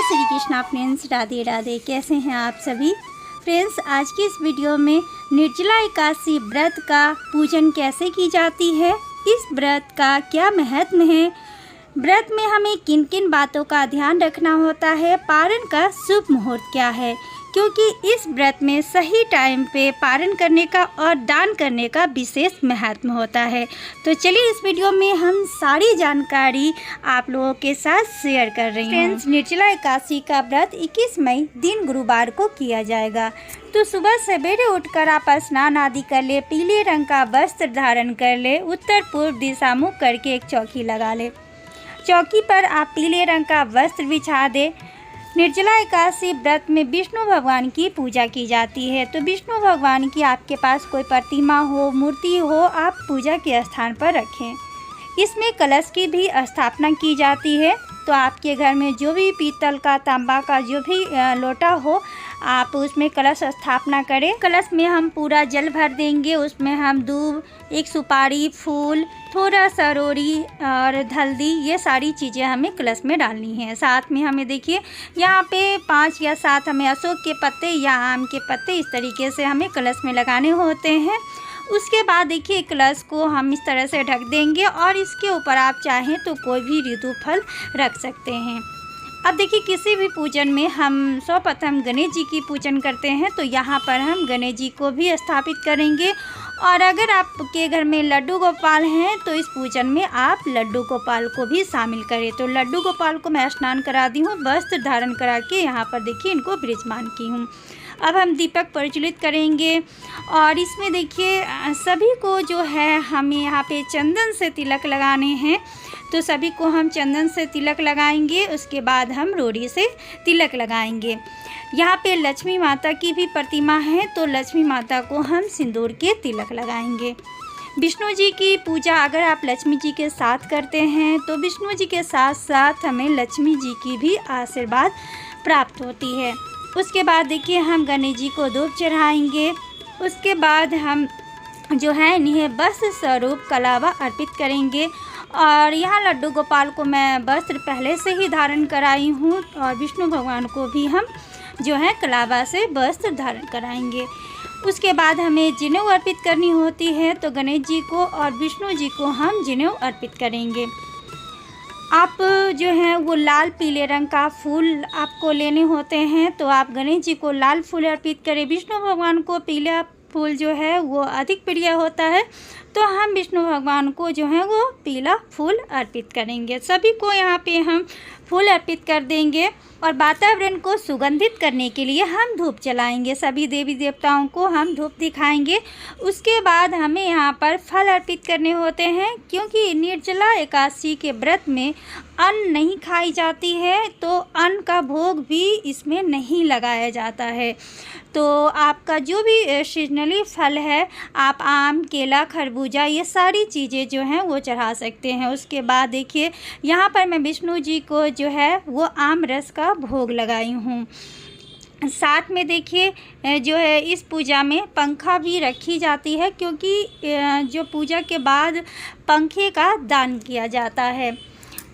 Shri Krishna friends, Radhe Radhe. कैसे हैं आप सभी फ्रेंड्स। आज की इस वीडियो में निर्जला एकादशी व्रत का पूजन कैसे की जाती है, इस व्रत का क्या महत्व है, व्रत में हमें किन किन बातों का ध्यान रखना होता है, पारण का शुभ मुहूर्त क्या है, क्योंकि इस व्रत में सही टाइम पे पारण करने का और दान करने का विशेष महत्व होता है। तो चलिए इस वीडियो में हम सारी जानकारी आप लोगों के साथ शेयर कर रही हूँ। फ्रेंड्स, निर्जला एकादशी का व्रत 21 मई दिन गुरुवार को किया जाएगा। तो सुबह सवेरे उठकर आप स्नान आदि कर ले, पीले रंग का वस्त्र धारण कर ले, उत्तर पूर्व दिशा मुख करके एक चौकी लगा ले। चौकी पर आप पीले रंग का वस्त्र बिछा दे। निर्जला एकादशी व्रत में विष्णु भगवान की पूजा की जाती है। तो विष्णु भगवान की आपके पास कोई प्रतिमा हो, मूर्ति हो, आप पूजा के स्थान पर रखें। इसमें कलश की भी स्थापना की जाती है। तो आपके घर में जो भी पीतल का, तांबा का जो भी लोटा हो, आप उसमें कलश स्थापना करें। कलश में हम पूरा जल भर देंगे। उसमें हम दूब, एक सुपारी, फूल, थोड़ा सा रोड़ी और हल्दी, ये सारी चीज़ें हमें कलश में डालनी है। साथ में हमें देखिए यहाँ पे 5 या 7 हमें अशोक के पत्ते या आम के पत्ते इस तरीके से हमें कलश में लगाने होते हैं। उसके बाद देखिए कलश को हम इस तरह से ढक देंगे और इसके ऊपर आप चाहें तो कोई भी ऋतु फल रख सकते हैं। अब देखिए किसी भी पूजन में हम सर्वप्रथम गणेश जी की पूजन करते हैं। तो यहाँ पर हम गणेश जी को भी स्थापित करेंगे। और अगर आपके घर में लड्डू गोपाल हैं तो इस पूजन में आप लड्डू गोपाल को भी शामिल करें। तो लड्डू गोपाल को मैं स्नान करा दी हूँ, वस्त्र धारण करा के यहाँ पर देखिए इनको विराजमान की हूँ। अब हम दीपक प्रज्वलित करेंगे और इसमें देखिए सभी को जो है हमें यहाँ पे चंदन से तिलक लगाने हैं। तो सभी को हम चंदन से तिलक लगाएंगे। उसके बाद हम रोड़ी से तिलक लगाएंगे। यहाँ पे लक्ष्मी माता की भी प्रतिमा है। तो लक्ष्मी माता को हम सिंदूर के तिलक लगाएंगे। विष्णु जी की पूजा अगर आप लक्ष्मी जी के साथ करते हैं तो विष्णु जी के साथ साथ हमें लक्ष्मी जी की भी आशीर्वाद प्राप्त होती है। उसके बाद देखिए हम गणेश जी को धूप चढ़ाएंगे। उसके बाद हम जो है इन्हें वस्त्र स्वरूप कलावा अर्पित करेंगे। और यहाँ लड्डू गोपाल को मैं वस्त्र पहले से ही धारण कराई हूँ और विष्णु भगवान को भी हम जो है कलावा से वस्त्र धारण कराएंगे। उसके बाद हमें जनेऊ अर्पित करनी होती है। तो गणेश जी को और विष्णु जी को हम जनेऊ अर्पित करेंगे। आप जो है वो लाल पीले रंग का फूल आपको लेने होते हैं। तो आप गणेश जी को लाल फूल अर्पित करें। विष्णु भगवान को पीला फूल जो है वो अधिक प्रिय होता है। तो हम विष्णु भगवान को जो है वो पीला फूल अर्पित करेंगे। सभी को यहाँ पे हम फूल अर्पित कर देंगे और वातावरण को सुगंधित करने के लिए हम धूप जलाएंगे। सभी देवी देवताओं को हम धूप दिखाएंगे। उसके बाद हमें यहाँ पर फल अर्पित करने होते हैं, क्योंकि निर्जला एकादशी के व्रत में अन्न नहीं खाई जाती है। तो अन्न का भोग भी इसमें नहीं लगाया जाता है। तो आपका जो भी सीजनली फल है, आप आम, केला, खरबूजा, ये सारी चीज़ें जो हैं वो चढ़ा सकते हैं। उसके बाद देखिए यहाँ पर मैं विष्णु जी को जो है वो आम रस का भोग लगाई हूँ। साथ में देखिए जो है इस पूजा में पंखा भी रखी जाती है, क्योंकि जो पूजा के बाद पंखे का दान किया जाता है।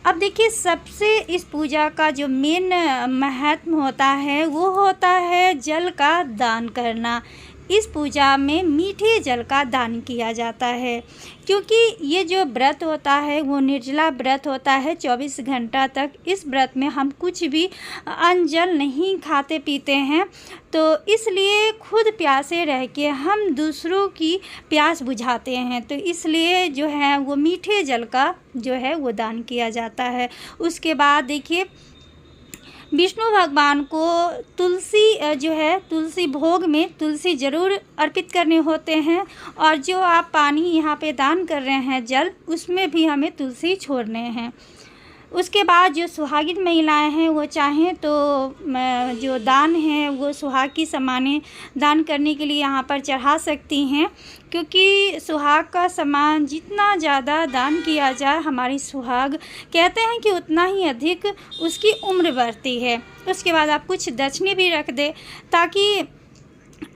अब देखिए सबसे इस पूजा का जो मेन महत्व होता है वो होता है जल का दान करना। इस पूजा में मीठे जल का दान किया जाता है, क्योंकि ये जो व्रत होता है वो निर्जला व्रत होता है। 24 घंटा तक इस व्रत में हम कुछ भी अन्न जल नहीं खाते पीते हैं। तो इसलिए खुद प्यासे रह के हम दूसरों की प्यास बुझाते हैं। तो इसलिए जो है वो मीठे जल का जो है वो दान किया जाता है। उसके बाद देखिए विष्णु भगवान को तुलसी जो है तुलसी भोग में तुलसी ज़रूर अर्पित करने होते हैं। और जो आप पानी यहाँ पे दान कर रहे हैं जल, उसमें भी हमें तुलसी छोड़ने हैं। उसके बाद जो सुहागिन महिलाएं हैं वो चाहें तो जो दान है वो सुहाग की सामानें दान करने के लिए यहाँ पर चढ़ा सकती हैं, क्योंकि सुहाग का सामान जितना ज़्यादा दान किया जाए, हमारी सुहाग कहते हैं कि उतना ही अधिक उसकी उम्र बढ़ती है। उसके बाद आप कुछ दक्षिणे भी रख दें, ताकि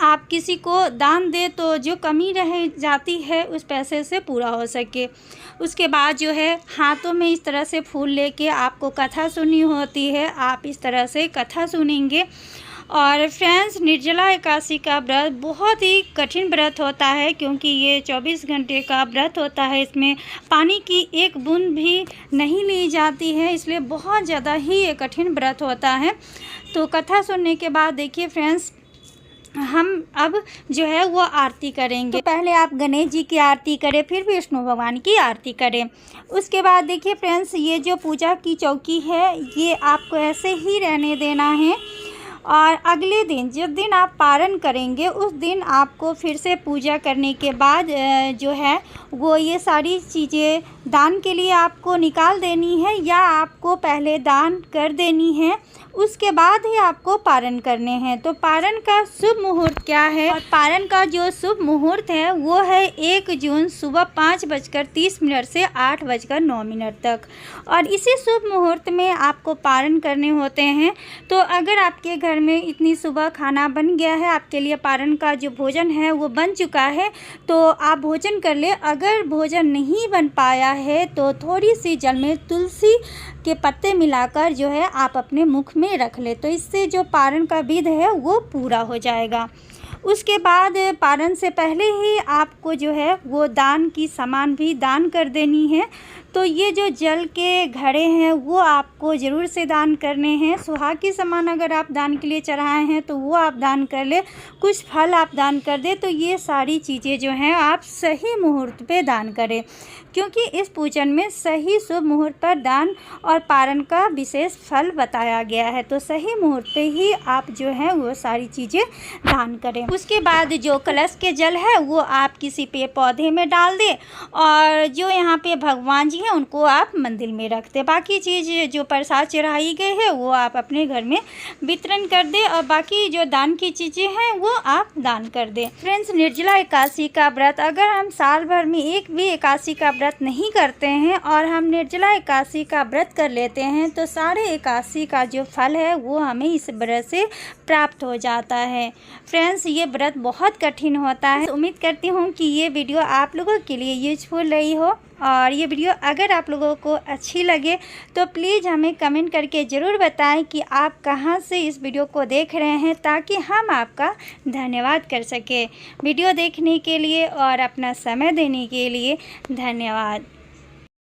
आप किसी को दान दें तो जो कमी रह जाती है उस पैसे से पूरा हो सके। उसके बाद जो है हाथों में इस तरह से फूल लेके आपको कथा सुननी होती है, आप इस तरह से कथा सुनेंगे। और फ्रेंड्स, निर्जला एकादशी का व्रत बहुत ही कठिन व्रत होता है, क्योंकि ये 24 घंटे का व्रत होता है। इसमें पानी की एक बूंद भी नहीं ली जाती है, इसलिए बहुत ज़्यादा ही ये कठिन व्रत होता है। तो कथा सुनने के बाद देखिए फ्रेंड्स, हम अब जो है वो आरती करेंगे। तो पहले आप गणेश जी की आरती करें, फिर विष्णु भगवान की आरती करें। उसके बाद देखिए फ्रेंड्स, ये जो पूजा की चौकी है ये आपको ऐसे ही रहने देना है। और अगले दिन जिस दिन आप पारण करेंगे उस दिन आपको फिर से पूजा करने के बाद जो है वो ये सारी चीज़ें दान के लिए आपको निकाल देनी है, या आपको पहले दान कर देनी है, उसके बाद ही आपको पारण करने हैं। तो पारण का शुभ मुहूर्त क्या है? और पारण का जो शुभ मुहूर्त है वो है 1 जून सुबह 5:30 से 8:09 तक। और इसी शुभ मुहूर्त में आपको पारण करने होते हैं। तो अगर आपके घर में इतनी सुबह खाना बन गया है, आपके लिए पारण का जो भोजन है वो बन चुका है, तो आप भोजन कर ले। अगर भोजन नहीं बन पाया है तो थोड़ी सी जल में तुलसी के पत्ते मिलाकर जो है आप अपने मुख में रख ले, तो इससे जो पारण का विधि है वो पूरा हो जाएगा। उसके बाद पारण से पहले ही आपको जो है वो दान की सामान भी दान कर देनी है। तो ये जो जल के घड़े हैं वो आपको ज़रूर से दान करने हैं। सुहाग की सामान अगर आप दान के लिए चढ़ाए हैं तो वो आप दान कर ले, कुछ फल आप दान कर दे। तो ये सारी चीज़ें जो हैं आप सही मुहूर्त पे दान करें, क्योंकि इस पूजन में सही शुभ मुहूर्त पर दान और पारण का विशेष फल बताया गया है। तो सही मुहूर्त पे ही आप जो है वो सारी चीज़ें दान करें। उसके बाद जो कलश के जल है वो आप किसी पेड़ पौधे में डाल दें, और जो यहाँ पे भगवान जी हैं उनको आप मंदिर में रख दें। बाकी चीज़ जो प्रसाद चढ़ाई गई है वो आप अपने घर में वितरण कर दें, और बाकी जो दान की चीज़ें हैं वो आप दान कर दें। फ्रेंड्स, निर्जला एकादशी का व्रत अगर हम साल भर में एक भी एकादशी का व्रत नहीं करते हैं और हम निर्जला एकादशी का व्रत कर लेते हैं तो सारे एकादशी का जो फल है वो हमें इस व्रत से प्राप्त हो जाता है। फ्रेंड्स, ये व्रत बहुत कठिन होता है। उम्मीद करती हूँ कि ये वीडियो आप लोगों के लिए यूजफुल रही हो, और ये वीडियो अगर आप लोगों को अच्छी लगे तो प्लीज़ हमें कमेंट करके ज़रूर बताएं कि आप कहां से इस वीडियो को देख रहे हैं, ताकि हम आपका धन्यवाद कर सकें। वीडियो देखने के लिए और अपना समय देने के लिए धन्यवाद।